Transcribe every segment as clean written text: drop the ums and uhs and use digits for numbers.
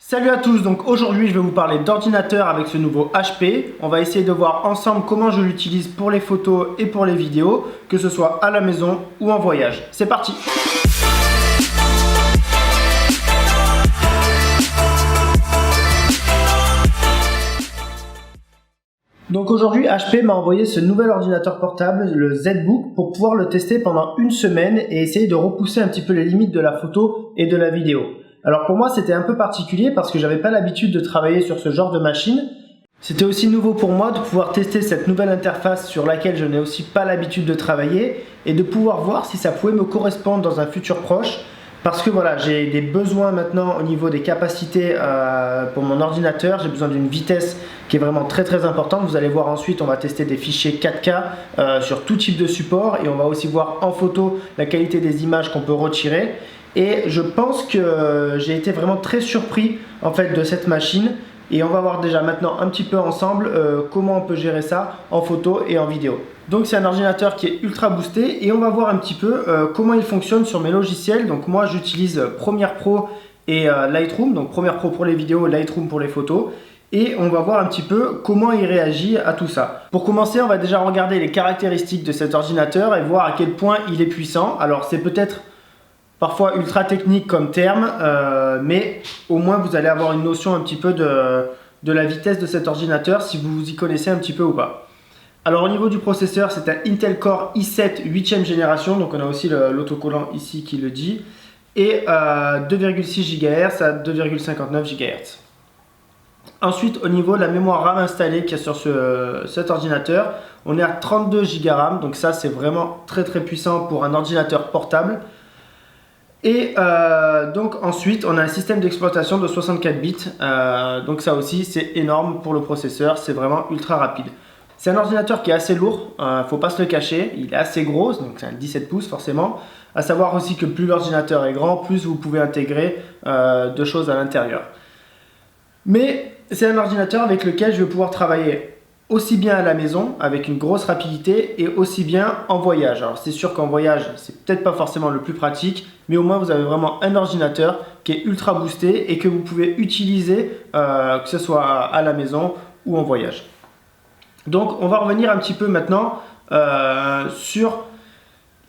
Salut à tous, donc aujourd'hui je vais vous parler d'ordinateur avec ce nouveau HP. On va essayer de voir ensemble comment je l'utilise pour les photos et pour les vidéos, que ce soit à la maison ou en voyage. C'est parti! Donc aujourd'hui HP m'a envoyé ce nouvel ordinateur portable, le ZBook, pour pouvoir le tester pendant une semaine et essayer de repousser un petit peu les limites de la photo et de la vidéo. Alors pour moi c'était un peu particulier parce que j'avais pas l'habitude de travailler sur ce genre de machine. C'était aussi nouveau pour moi de pouvoir tester cette nouvelle interface sur laquelle je n'ai aussi pas l'habitude de travailler et de pouvoir voir si ça pouvait me correspondre dans un futur proche. Parce que voilà, j'ai des besoins maintenant au niveau des capacités pour mon ordinateur. J'ai besoin d'une vitesse qui est vraiment très importante. Vous allez voir ensuite, on va tester des fichiers 4K sur tout type de support. Et on va aussi voir en photo la qualité des images qu'on peut retirer. Et je pense que j'ai été vraiment très surpris en fait de cette machine. Et on va voir déjà maintenant un petit peu ensemble comment on peut gérer ça en photo et en vidéo. Donc c'est un ordinateur qui est ultra boosté et on va voir un petit peu comment il fonctionne sur mes logiciels. Donc moi j'utilise Premiere Pro et Lightroom. Donc Premiere Pro pour les vidéos, Lightroom pour les photos. Et on va voir un petit peu comment il réagit à tout ça. Pour commencer, on va déjà regarder les caractéristiques de cet ordinateur et voir à quel point il est puissant. Alors c'est peut-être parfois ultra technique comme terme, mais au moins vous allez avoir une notion un petit peu de la vitesse de cet ordinateur si vous vous y connaissez un petit peu ou pas. Alors au niveau du processeur, c'est un Intel Core i7 8e génération, donc on a aussi l'autocollant ici qui le dit, et 2,6 GHz à 2,59 GHz. Ensuite, au niveau de la mémoire RAM installée qu'il y a sur cet ordinateur, on est à 32 Go RAM, donc ça c'est vraiment très puissant pour un ordinateur portable. Et donc ensuite on a un système d'exploitation de 64 bits, donc ça aussi c'est énorme pour le processeur, c'est vraiment ultra rapide. C'est un ordinateur qui est assez lourd, faut pas se le cacher, il est assez gros, donc c'est un 17 pouces forcément. À savoir aussi que plus l'ordinateur est grand, plus vous pouvez intégrer de choses à l'intérieur. Mais c'est un ordinateur avec lequel je vais pouvoir travailler aussi bien à la maison avec une grosse rapidité et aussi bien en voyage. Alors c'est sûr qu'en voyage c'est peut-être pas forcément le plus pratique, mais au moins vous avez vraiment un ordinateur qui est ultra boosté et que vous pouvez utiliser que ce soit à la maison ou en voyage. Donc on va revenir un petit peu maintenant sur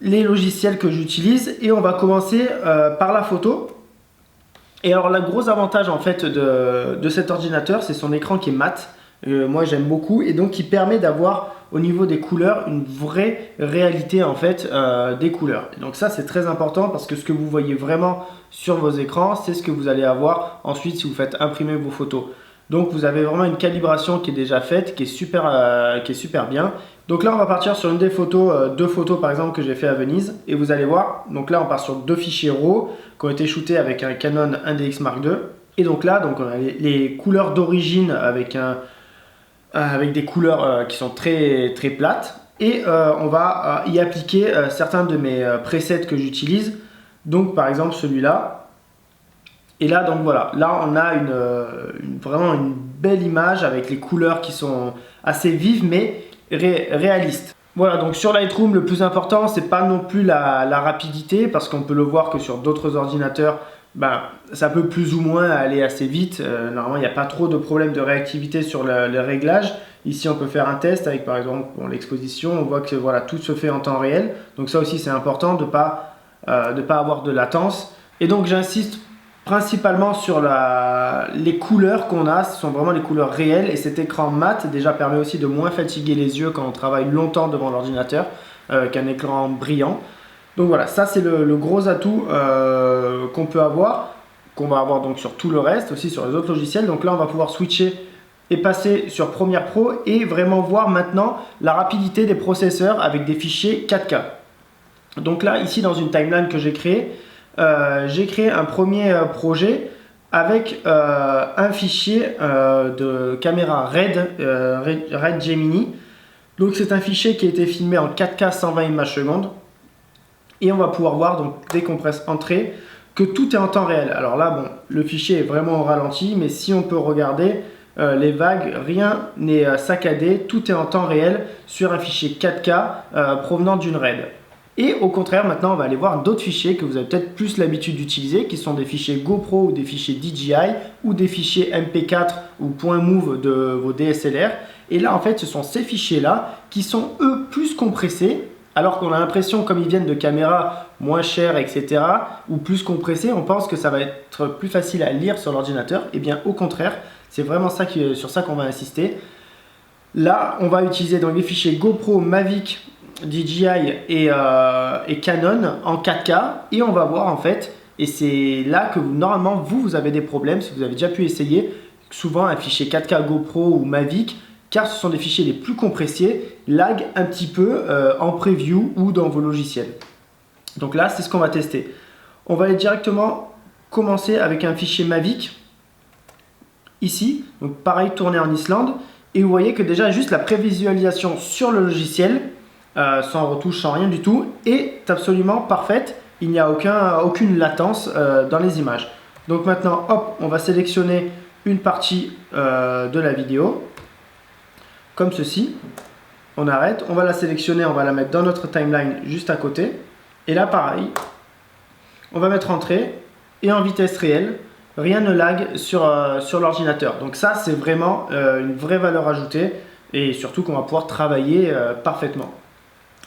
les logiciels que j'utilise et on va commencer par la photo. Et alors le gros avantage en fait de cet ordinateur, c'est son écran qui est mat. Moi j'aime beaucoup et donc qui permet d'avoir au niveau des couleurs une vraie réalité en fait des couleurs. Et donc ça c'est très important parce que ce que vous voyez vraiment sur vos écrans, c'est ce que vous allez avoir ensuite si vous faites imprimer vos photos. Donc vous avez vraiment une calibration qui est déjà faite, qui est super bien. Donc là on va partir sur une des photos, deux photos par exemple que j'ai fait à Venise et vous allez voir, donc là on part sur deux fichiers RAW qui ont été shootés avec un Canon 1DX Mark II. Et donc là donc on a les couleurs d'origine avec des couleurs qui sont très plates et on va y appliquer certains de mes presets que j'utilise, donc par exemple celui-là. Et là donc voilà, là on a vraiment une belle image avec les couleurs qui sont assez vives mais réalistes. Voilà, donc sur Lightroom le plus important c'est pas non plus la rapidité parce qu'on peut le voir que sur d'autres ordinateurs ça peut plus ou moins aller assez vite. Normalement il n'y a pas trop de problème de réactivité sur les réglages. Ici on peut faire un test avec par exemple l'exposition, on voit que voilà, tout se fait en temps réel, donc ça aussi c'est important de pas avoir de latence. Et donc j'insiste principalement sur les couleurs qu'on a, ce sont vraiment les couleurs réelles et cet écran mat déjà permet aussi de moins fatiguer les yeux quand on travaille longtemps devant l'ordinateur qu'un écran brillant. Donc voilà, ça c'est le gros atout qu'on peut avoir, qu'on va avoir donc sur tout le reste, aussi sur les autres logiciels. Donc là on va pouvoir switcher et passer sur Premiere Pro et vraiment voir maintenant la rapidité des processeurs avec des fichiers 4K. Donc là ici dans une timeline que j'ai créé un premier projet avec un fichier de caméra Red Gemini. Donc c'est un fichier qui a été filmé en 4K 120 images secondes. Et on va pouvoir voir, donc dès qu'on presse entrée, que tout est en temps réel. Alors là, bon, le fichier est vraiment au ralenti, mais si on peut regarder les vagues, rien n'est saccadé, tout est en temps réel sur un fichier 4K provenant d'une RAID. Et au contraire, maintenant, on va aller voir d'autres fichiers que vous avez peut-être plus l'habitude d'utiliser, qui sont des fichiers GoPro ou des fichiers DJI ou des fichiers MP4 ou .move de vos DSLR. Et là, en fait, ce sont ces fichiers-là qui sont, eux, plus compressés, alors qu'on a l'impression, comme ils viennent de caméras moins chères, etc., ou plus compressés, on pense que ça va être plus facile à lire sur l'ordinateur. Et bien, au contraire, c'est vraiment sur ça qu'on va insister. Là, on va utiliser donc les fichiers GoPro, Mavic, DJI et Canon en 4K et on va voir en fait, et c'est là que normalement vous avez des problèmes si vous avez déjà pu essayer souvent un fichier 4K GoPro ou Mavic, car ce sont des fichiers les plus compressés, lag un petit peu en preview ou dans vos logiciels. Donc là, c'est ce qu'on va tester. On va aller directement commencer avec un fichier Mavic ici, donc pareil, tourné en Islande, et vous voyez que déjà juste la prévisualisation sur le logiciel sans retouche, sans rien du tout, est absolument parfaite. Il n'y a aucune latence dans les images. Donc maintenant, hop, on va sélectionner une partie de la vidéo, comme ceci. On arrête, on va la sélectionner, on va la mettre dans notre timeline juste à côté. Et là, pareil, on va mettre entrée et en vitesse réelle. Rien ne lag sur l'ordinateur. Donc ça, c'est vraiment une vraie valeur ajoutée et surtout qu'on va pouvoir travailler parfaitement.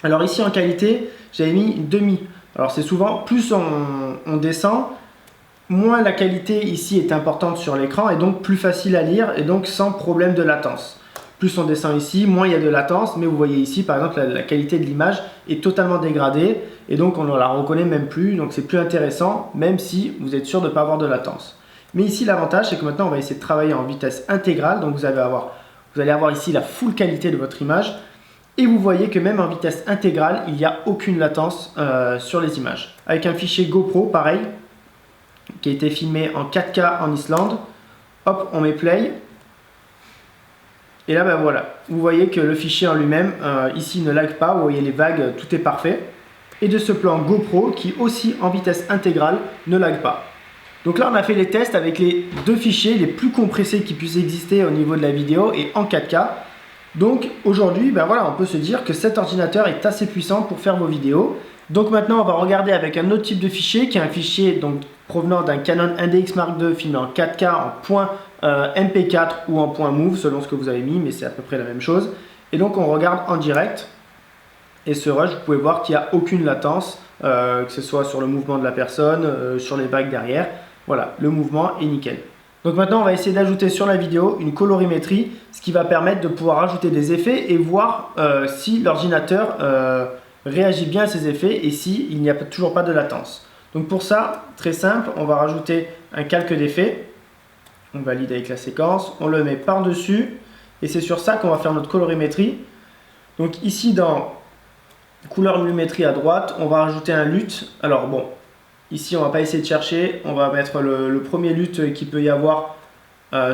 Alors ici en qualité, j'avais mis demi. Alors c'est souvent, plus on descend, moins la qualité ici est importante sur l'écran et donc plus facile à lire et donc sans problème de latence. Plus on descend ici, moins il y a de latence, mais vous voyez ici par exemple la qualité de l'image est totalement dégradée et donc on ne la reconnaît même plus, donc c'est plus intéressant même si vous êtes sûr de ne pas avoir de latence. Mais ici l'avantage c'est que maintenant on va essayer de travailler en vitesse intégrale, donc vous allez avoir ici la full qualité de votre image. Et vous voyez que même en vitesse intégrale, il n'y a aucune latence sur les images. Avec un fichier GoPro, pareil, qui a été filmé en 4K en Islande. Hop, on met play. Et là, ben voilà, vous voyez que le fichier en lui-même, ici, ne lag pas. Vous voyez les vagues, tout est parfait. Et de ce plan GoPro, qui aussi en vitesse intégrale, ne lag pas. Donc là, on a fait les tests avec les deux fichiers les plus compressés qui puissent exister au niveau de la vidéo et en 4K. Donc aujourd'hui, ben voilà, on peut se dire que cet ordinateur est assez puissant pour faire vos vidéos. Donc maintenant, on va regarder avec un autre type de fichier qui est un fichier donc, provenant d'un Canon 1DX Mark II filmé en 4K en .mp4 ou en .move selon ce que vous avez mis, mais c'est à peu près la même chose. Et donc on regarde en direct et ce rush, vous pouvez voir qu'il n'y a aucune latence, que ce soit sur le mouvement de la personne, sur les vagues derrière. Voilà, le mouvement est nickel. Donc maintenant, on va essayer d'ajouter sur la vidéo une colorimétrie, ce qui va permettre de pouvoir ajouter des effets et voir si l'ordinateur réagit bien à ces effets et s'il n'y a toujours pas de latence. Donc pour ça, très simple, on va rajouter un calque d'effet. On valide avec la séquence, on le met par-dessus et c'est sur ça qu'on va faire notre colorimétrie. Donc ici, dans couleur lumétrie à droite, on va rajouter un LUT. Alors bon, ici, on ne va pas essayer de chercher, on va mettre le premier LUT qu'il peut y avoir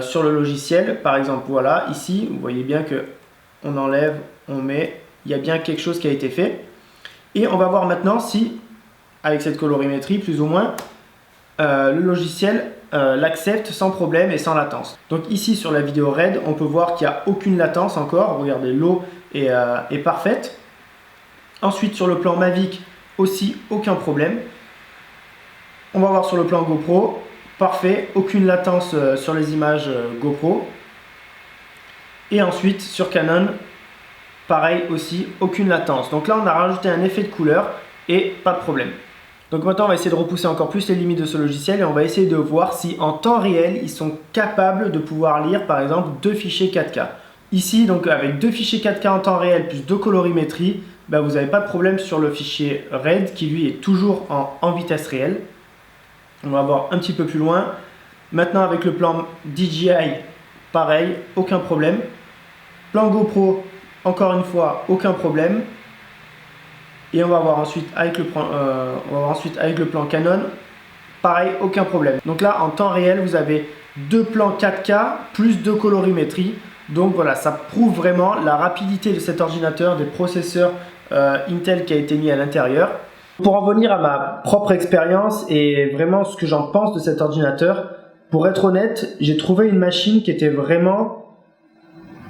sur le logiciel. Par exemple, voilà, ici, vous voyez bien qu'on enlève, on met, il y a bien quelque chose qui a été fait. Et on va voir maintenant si, avec cette colorimétrie, plus ou moins, le logiciel l'accepte sans problème et sans latence. Donc ici, sur la vidéo RAID, on peut voir qu'il n'y a aucune latence encore. Regardez, l'eau est parfaite. Ensuite, sur le plan Mavic, aussi, aucun problème. On va voir sur le plan GoPro, parfait, aucune latence sur les images GoPro. Et ensuite sur Canon, pareil aussi, aucune latence. Donc là on a rajouté un effet de couleur et pas de problème. Donc maintenant on va essayer de repousser encore plus les limites de ce logiciel et on va essayer de voir si en temps réel ils sont capables de pouvoir lire par exemple deux fichiers 4K. Ici donc avec deux fichiers 4K en temps réel plus deux colorimétries, ben, vous n'avez pas de problème sur le fichier RAID qui lui est toujours en vitesse réelle. On va voir un petit peu plus loin. Maintenant avec le plan DJI, pareil, aucun problème. Plan GoPro, encore une fois, aucun problème. Et on va voir ensuite avec le plan Canon, pareil, aucun problème. Donc là, en temps réel, vous avez deux plans 4K plus deux colorimétries. Donc voilà, ça prouve vraiment la rapidité de cet ordinateur, des processeurs Intel qui a été mis à l'intérieur. Pour en venir à ma propre expérience et vraiment ce que j'en pense de cet ordinateur, pour être honnête, j'ai trouvé une machine qui était vraiment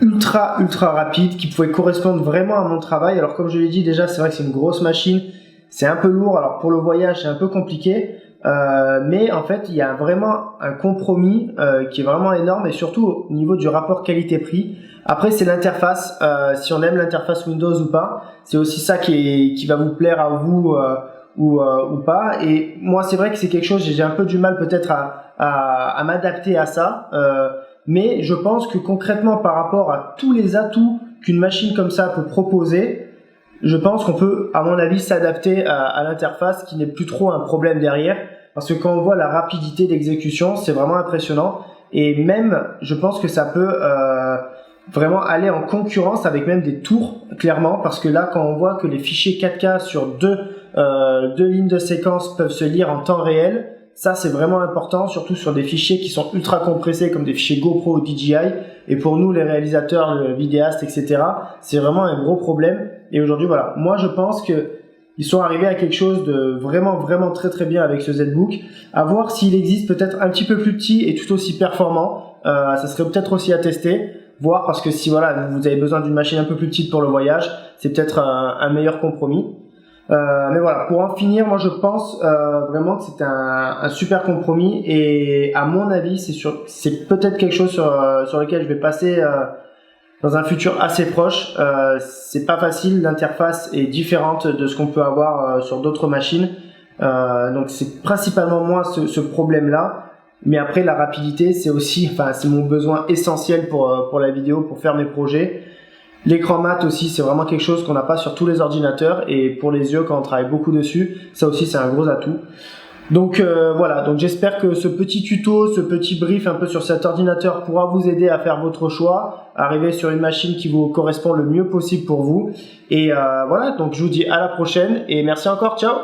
ultra rapide, qui pouvait correspondre vraiment à mon travail. Alors comme je l'ai dit déjà, c'est vrai que c'est une grosse machine c'est un peu lourd. Alors pour le voyage, c'est un peu compliqué. Mais en fait, il y a vraiment un compromis qui est vraiment énorme, et surtout au niveau du rapport qualité-prix. Après, c'est l'interface. Si on aime l'interface Windows ou pas, c'est aussi ça qui va vous plaire à vous ou pas. Et moi, c'est vrai que c'est quelque chose, j'ai un peu du mal peut-être à m'adapter à ça. Mais je pense que concrètement, par rapport à tous les atouts qu'une machine comme ça peut proposer, je pense qu'on peut, à mon avis, s'adapter à l'interface, qui n'est plus trop un problème derrière. Parce que quand on voit la rapidité d'exécution, c'est vraiment impressionnant. Et même, je pense que ça peut vraiment aller en concurrence avec même des tours, clairement. Parce que là, quand on voit que les fichiers 4K sur deux lignes de séquence peuvent se lire en temps réel, ça c'est vraiment important, surtout sur des fichiers qui sont ultra compressés comme des fichiers GoPro ou DJI. Et pour nous, les réalisateurs, les vidéastes, etc., c'est vraiment un gros problème. Et aujourd'hui, voilà, moi je pense que ils sont arrivés à quelque chose de vraiment, vraiment très très bien avec ce ZBook. À voir s'il existe peut-être un petit peu plus petit et tout aussi performant. Ça serait peut-être aussi à tester. Voir, parce que si voilà, vous avez besoin d'une machine un peu plus petite pour le voyage, c'est peut-être un meilleur compromis. Mais voilà, pour en finir, moi je pense vraiment que c'est un super compromis, et à mon avis, c'est peut-être quelque chose sur lequel je vais passer dans un futur assez proche. C'est pas facile, l'interface est différente de ce qu'on peut avoir sur d'autres machines. Donc c'est principalement moi ce problème-là. Mais après, la rapidité, c'est aussi, c'est mon besoin essentiel pour la vidéo, pour faire mes projets. L'écran mat aussi, c'est vraiment quelque chose qu'on n'a pas sur tous les ordinateurs, et pour les yeux, quand on travaille beaucoup dessus, ça aussi c'est un gros atout. Donc voilà, donc j'espère que ce petit tuto, ce petit brief un peu sur cet ordinateur pourra vous aider à faire votre choix, à arriver sur une machine qui vous correspond le mieux possible pour vous. Et voilà, donc je vous dis à la prochaine, et merci encore, ciao.